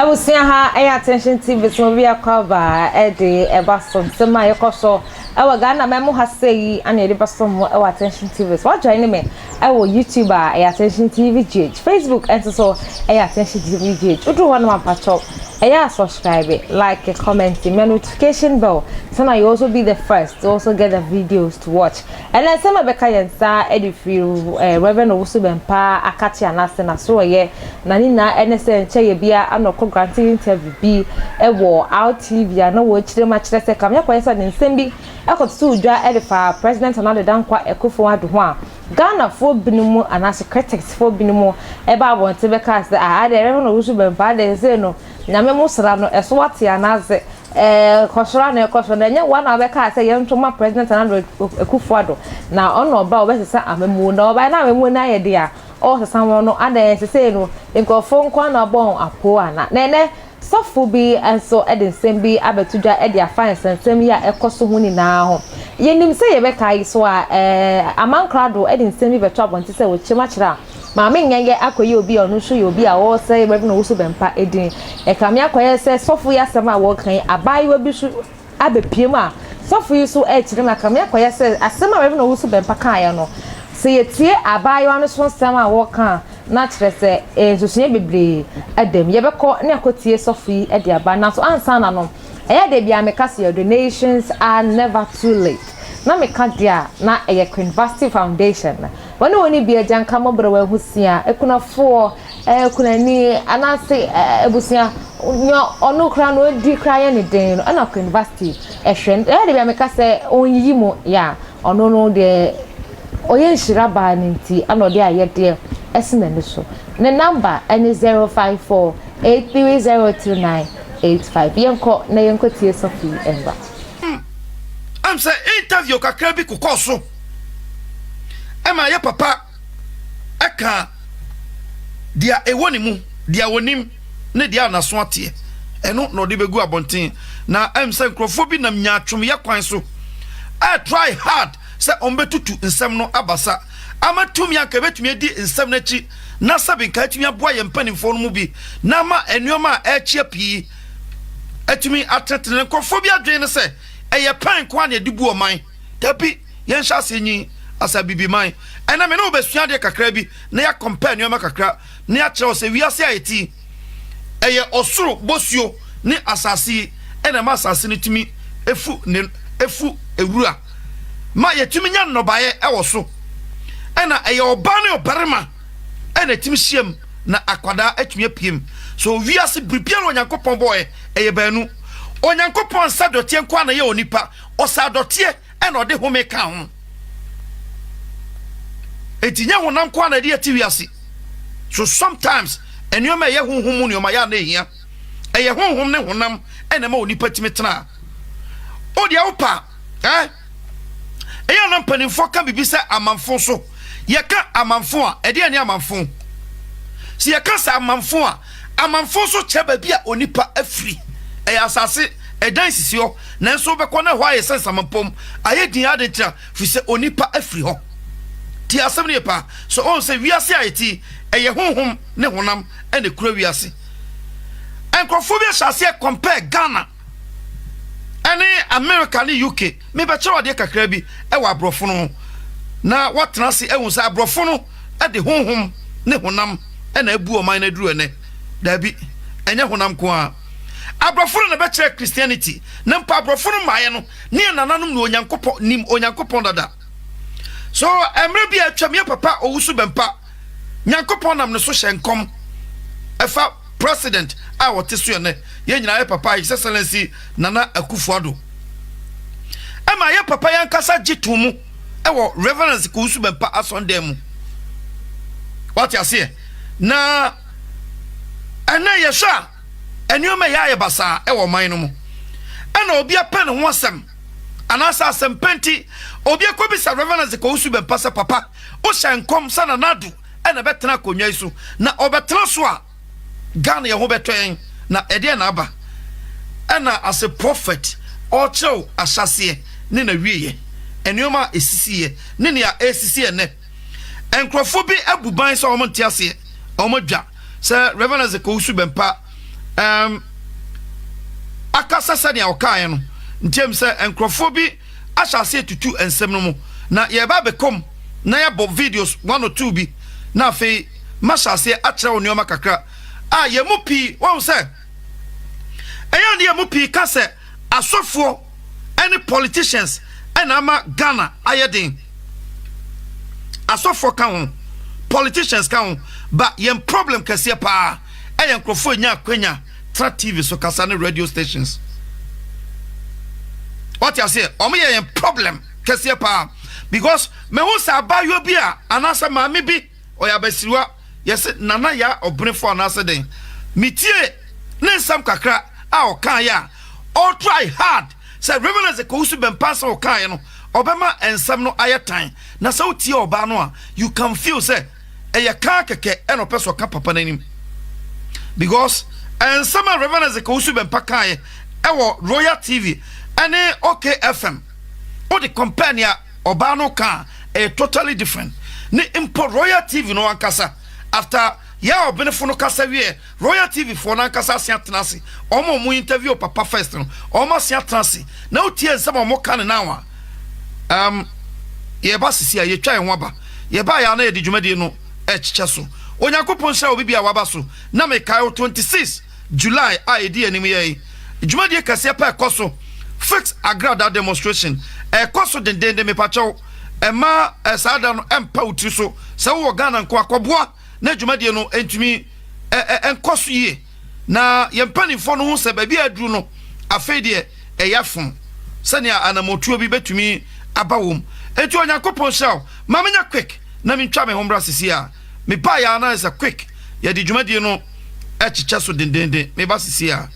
was seeing her attention TV, so we are cover Eddie, Ebasson, Sema Yokoso. Our Ghana memo has say, and the person our attention TV. What joining me? Our YouTuber, attention Tvgh, Facebook, and so attention Tvgh. You do one more patch up. Subscribe, like, comment, my notification bell. So you also be the first to also get the videos to watch. And then some of the Kayansa, Edifiu, Rev Owusu Bempah, Akati Anasena, so ye, Nanina, NSN, Chayabia, and no granting interview be a war out TV, and no watch the match that come up with and Simbi. I could still draw Edifa, President, another Dankwa, Ekufu Adwa. Ghana for Binimu and as critics for Binimu, Eba want to be cast the I had a Rev Owusu Bempah, they say no. Namemo Serrano, a swati anaze, Koshran, a Koshran, one of the cars, a young Toma President and Kufuado. Now, on no bow, better say I'm a moon, or by now a moon idea, or someone no other to say no, in go phone corner bone a poor, Nene, soft be and so Edin Sembi, Abetuja, Edia Fines and Semia, a costumuni now. Yenim say a Becca is why a man crowd Edin Sembi, but trouble to say with Chimachra. Mammy Yang Aqua, you'll be on Nushu, you'll be a all say Rev Owusu Bempah Edin. A Kamia Quay says, Sophia Sama walking, a buy your bishop, Abbe Pima. Sophia so edge them, a Kamia Quay says, a summer Rev Owusu Bempah Kayano. Say it here, a buy one one summer walker, not say, to see baby at them. You ever caught near Cotier Sophie at their banner, so answer no. Ere they be a your donations are never too late. Na me ka dia na eye University Foundation when woni bia janka mobro we husia ekuna fo ekuna ni anase ebusia onu kra no di kra ye ne den no na University ehwe de bia me ka se onyi mu ya onu no de oye nhira ba nti ana de aye de esina ne so ne number any 05483029885 yenko na yenko tie Sophie Emba. I'm say interview kakra bi kokoso. Ema ye papa aka dia ewoni mu, dia wonim ne dia naso atie. Eno no de begu abonten na em say nkrofo bi nam nyaatwom ye kwan so. I try hard say ombetutu nsem no abasa. Amatum ya ka betumi edi nsem na chi na sabe ka atumi aboa ye mpanimfo no mu bi na ma enuoma a echia pii atumi atetene nkrofo bi adwen ne say eye pan kwa na edibu oman tapi yen sha senyi asa bibi man ena me no besua de kakra bi na ya compare nyoma kakra na ya kire se wiase ayeti eye osoro bosuo ni asase ena ma asase ni timi efu ewura ma yetimi nya nnobaye ewoso ena eye oba ne obarema ena timi hiem na akwada atumi apiem so wiase bibia no Nyankopon boy eye banu Onyankopon sadotie nkwa na ye onipa osadotie ena ode home ka ho etinya honam kwa na de atiwiase so sometimes enyoma ye honhom ne oma ya na ehia eye honhom ne honam ena ma onipa timetena odia opa eya na mpanimfo ka bibisa amanfo so ye ka amanfo a ede ani amanfo si ye ka sa amanfo a amanfo so cheba bia onipa afri asase edan sisio nanso bekọ na hwa ye sensamampom ayedin adetra fi se onipa afri ho ti asem ne pa so on se wiase ayeti eye honhom ne honam ene kura wiase enkrofobia shase compare Ghana ene America ne UK me be chewa de kakra bi e wa abrofo no na watena se ehun se abrofo no e de honhom ne honam ene abu o man na duru ene dabi enye honam ko a abrofo na be chere Christianity na mpa abrofo no maye no ne nananum no onyankopon dada so emre bi atwa me papa Owusu Bempah nyankopon nam ne so hyenkom efa president a wote so ne ye nyina ye papa His Excellency Nana Akufo-Addo ema ye papa yankasa gitumu ewo Reverend Owusu Bempah asonde mu what you say na ana ye sha enyoma ya basa ewo man no mu ana obi apen ho asem anasa asem penti obi akobisa Reverend Owusu Bempah se papa o hyenkom sana nadu ena betena konwa isu na obetena so a Ghana ye ho betoyen na ede na aba ena as a prophet o chew asase ne na wieye enyoma esisiye ne ne ya esisiye ne enkrofo bi abuban so omo ntiase omo dwa se Reverend Owusu Bempah akasa sani awkae no ntem se enkrofo bi ahyase tutu ensem no mu na ye ba bekom na ye bo videos 1 or 2 bi na fe mashase akyerɛ wo nneoma kakra ye mu pi won se eyan ye mu pi ka se asofo any politicians and ama Ghana ayedin asofo ka ho politicians ka ho but yen problem kase pa eyan krofo nya kwanya tra TV so kasa ne radio stations what you say omo yen problem kase pa because me hu sa ba yo bi a anasa ma me bi oya basiriwa yes nana ya obrenfo anasa den mitie ne nsam kakra a o kan ya all try hard say Rev Owusu Bempah so kan no obema ensam no ayetan na say utie oba no a you can feel say e kan keke e no person ka papa nanim because ensam Rev Owusu Bempah kan e wo Royal TV ane OK FM o the company oba no kan e totally different ni impo Royal TV no ankasa after ya obenefo no kasa wie Royal TV for na kasa asia tenase omo mu interview papa first no omo asia tenase na utie nsam omo kan na wa ye ba sisi ye twa enwa ba ye ba ya na ye djumadi no echiche so onyankopon sha obi bia waba so na me kai 26 July a edi anim ye djumadi kase pa ekoso fix agrada demonstration ekoso dendende me pacho ema saada no empa utri so se wo Ghana nko akoboa na djumadi no entumi enkoso ye na yempanifo no hu se ba bia aduru no afede eyafon sania anamotuo bi betumi abawom enti onyankopon shaw mamenya quick na mentwa me hombra sisia me pa ya na is a quick ya di djumadi no echiche so dendende me ba sisia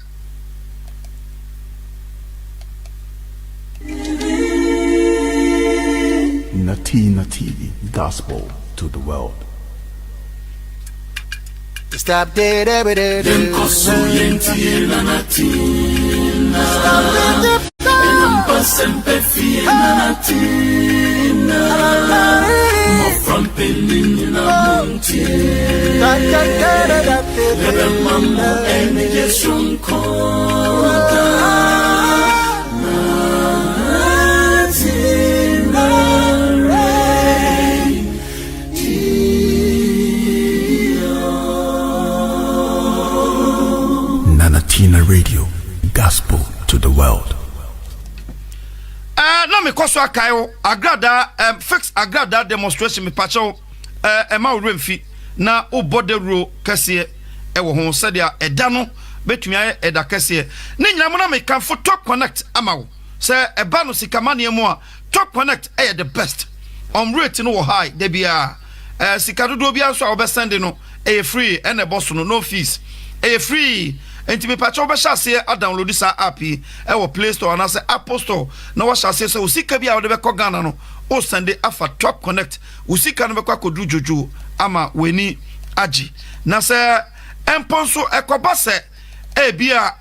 Natina TV, gospel to the world. Stop dead every day. Natina Radio, gospel to the world. Na me koso akayo agrada fix agrada demonstration me pacho ma uremfi na obode ro kase e wo ho sadia eda no betumi aye eda kase ne nyina mo na me kan fo top connect amawo se eba no sikamane mu a top connect e the best rate no wo high de bia sikadodo bia so a obesende no e free and e boss no fees e free enti me pacho be shase a download sa app e wo Play Store na se Apple Store na wo shase so usika bia wo de be ko Ghana no o sende afa top connect usika no be kwa kodru jojo ama weni agi na se emponso ekoba se e bia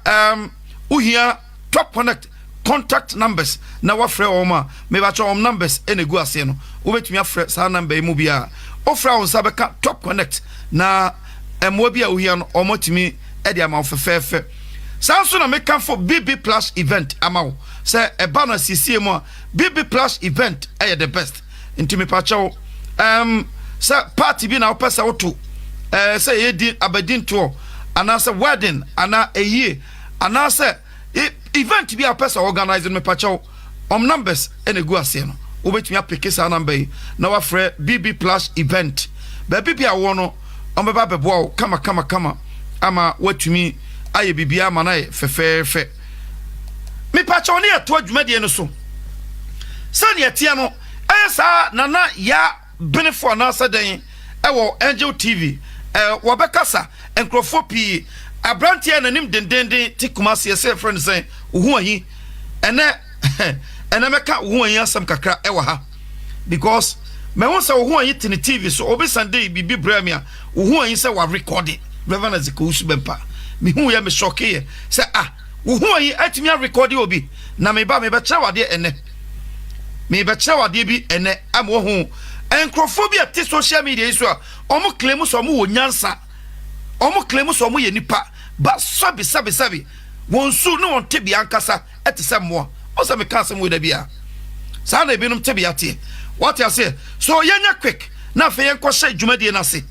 uhia top connect contact numbers na wa frɛ o ma me ba cho numbers enegu ase no wo betumi afrɛ sa number e mu bia o frɛ on sa be ka top connect na emwo bia uhia no o motimi edi ama ofefefe sanso na make for BB Plus event amawo say eba na CC mu BB Plus event the best into me pacho say party bi na opesa woto say edi abedin to ana say wedding ana eye ana say event bi opesa organize me pacho numbers enegu ase no obetumi apeke sa number yi na wa frɛ BB Plus event ba bibi awo no ombeba bebo kama ama watumi aye bibia ma na fefefe me pacho ne eto adwumade no so sane etia no sa nana ya benefo na saden ewo Angel TV wo bekasa enkrofo pi abrantie nanim dendenden tikumase yese friend say wo ahi ene meka wo ahi asam kakra ewa ha because me won say wo ahi tini TV so obi Sunday bibi bramia wo ahi say wa record Rev Owusu Bempah me hu ya me shock say wo hu ayi atimi a record obi na me ba me be kyerɛ wade ene me be kyerɛ wade bi ene am wo hu enkrofobia ti social media iso a omo claim so omo wo nyansa omo claim so omo ye nipa but sabi won su no won tebia ankasa etese mo o se me ka asem we da bia sa na ebinom tebia tie what you say so yenya quick na fe yen ko hye dwumadie na se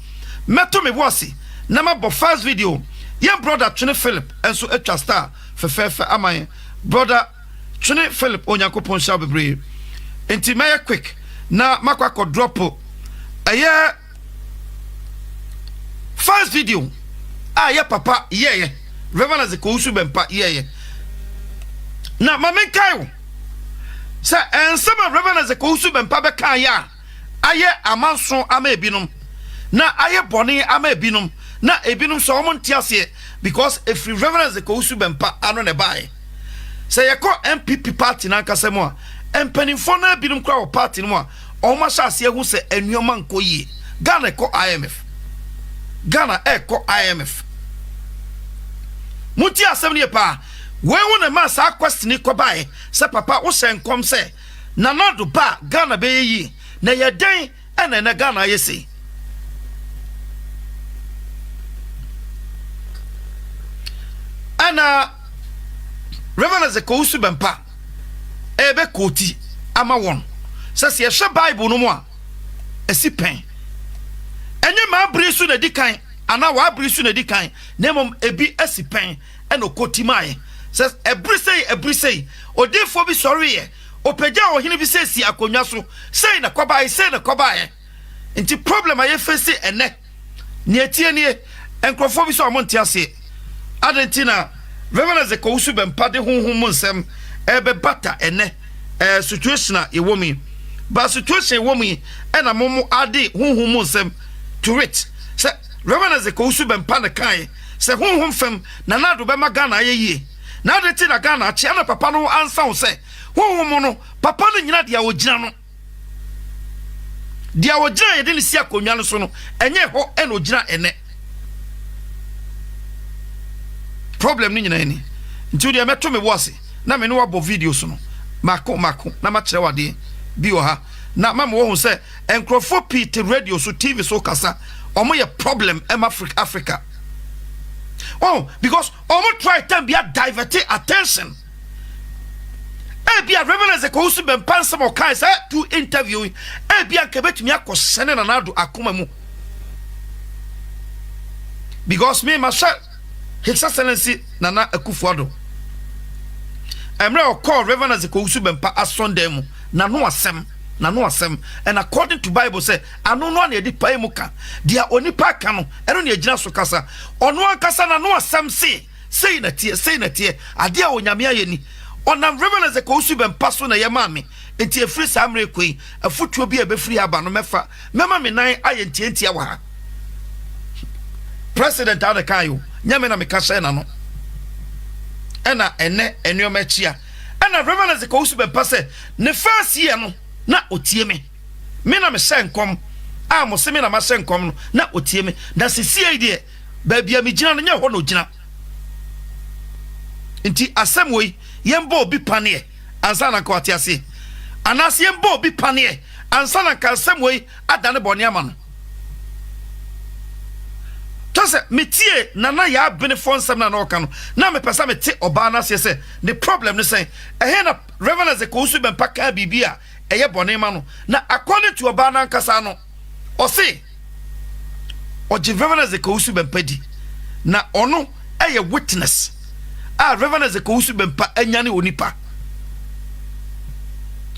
meto me boss na ma bo first video yen brother Twene Philip enso atwa star fe aman brother Twene Philip onyankopon sha bebre enti me quick na makwa ko drop aye first video ya papa ye Rev Owusu Bempah ye na mamen kai say ensema Rev Owusu Bempah be kan ya aye amanso ama ebinom na aye boni ama ebinom na ebinom so omo ntiase because if Rev Owusu Bempah ano ne bae say ye ko MPP party na nkasemo a empanimfo na ebinom kwa party no a omo hyase ehu se enuoma nkoyi Ghana ko IMF Ghana ko IMF muti asem ne pa we wona ma sa question ko bae se papa wo senkom se na nado ba Ghana be yi na ye den ene na Ghana yesi ana Rev Owusu Bempah ebe koti ama won se se hwe Bible no mu a esi pen enye ma brisu na dikan ana wa brisu na dikan nemom ebi esi pen eno koti mai says ebrisei odefo bi sorry ye opeja ohine bi sesi akonwa so sei na kwabae nti problem aye face ene ne etie ne enkrofo bi so amonte ase adentina Rev Owusu Bempah de honhom nsem ebe bata ene situation a yewomi ba situation yewomi ena momo ade honhom nsem to it say Rev Owusu Bempah ne kai say honhom fem na nado be magana ayeye na ade na Ghana achi na papa no ansa wo say honhom no papa no nyina dia ogina no dia ogina ye de ne si akonwa no so no enye ho ena ogina ene problem ni nyina eni nti dia meto me wose na me no wabo video so no mako na ma kire wade bi wo ha na mama wo hu say enkrofo pete radio so TV so kasa omo ye problem em Africa oh because omo try to be divert attention bia Rev Owusu Bempah some kai say to interview bia kebetumi akosene na nado akoma mu because me myself His Excellency Nana Akufo-Addo emre o call Rev Owusu Bempah asonde mu na no asem and according to Bible say anu no na di pa emuka dia onipa ka no eno na agina so kasa ono ankasa na no asem sei na tie ade a onyame ayeni onam Rev Owusu Bempah so na ye maame enti efiri samre koi afutuo bi ebefiri aba no mefa mema me nan aye ntientia wa ha president adekayo nyame na mekasa na no ena ene enuoma chia ena Rev Owusu Bempah say ne first year no na otie me na me senkom a mo se me na ma senkom no na otie me na sesie de ba bia me gina no nya ho no gina nti asem we yembo obi pane ansa na ka wate ase anase yembo obi pane ansa na ka asem we adane bone ama no tose metie nana ya benefo nsem na no ka no na me pesa me te oba na se the problem no say ehe na Rev Owusu Bempah ka bibia eye bone ma no na according to oba na nkasa no o se oje Rev Owusu Bempah di na ono eye witness a Rev Owusu Bempah anyane onipa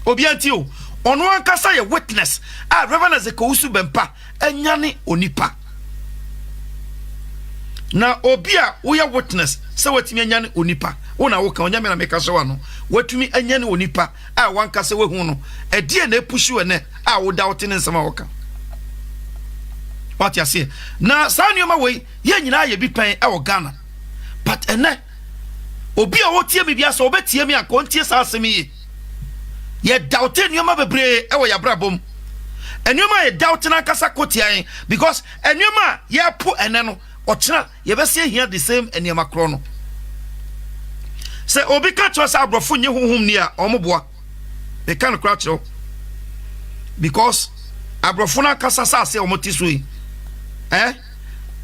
obianti o ono ankasa ye witness a Rev Owusu Bempah anyane onipa na obia wo ya witness se watimi anyane onipa wona wo ka onyame na meka so wa no watumi anyane onipa a wanka se wehu no edie na epushu ene a wo doubt ne nsema wo ka what you say na sanioma we ye nyina ye bi pen e wo Ghana but ene obi a wo tie bibia so obetie mi anko ntie sa asemi ye doubt enuoma bebre e wo ya brabom enuoma ye doubt na kasa kotian because enuoma ye po ene no ochina ye be see here the same enuoma kro no se obi ka cho sa abrofo nye honhom ni a omoboa they can crouch because abrofo na kasa sa se omoti so yi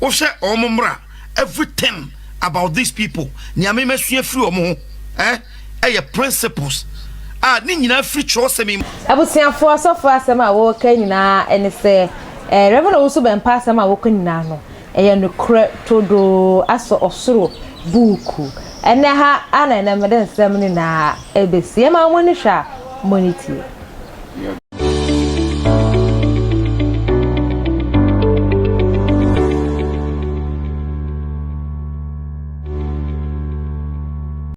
wo hwe omomra everything about these people nyame mesua free omo principles ni nyina free chosemi abusiafo asofo asem a wo ka nyina ene se Rev Owusu Bempah asem a wo ka nyina no no kre todo aso osoro buku ene ha ana na meden sem ni na ebesi ma mo ni hwa moniti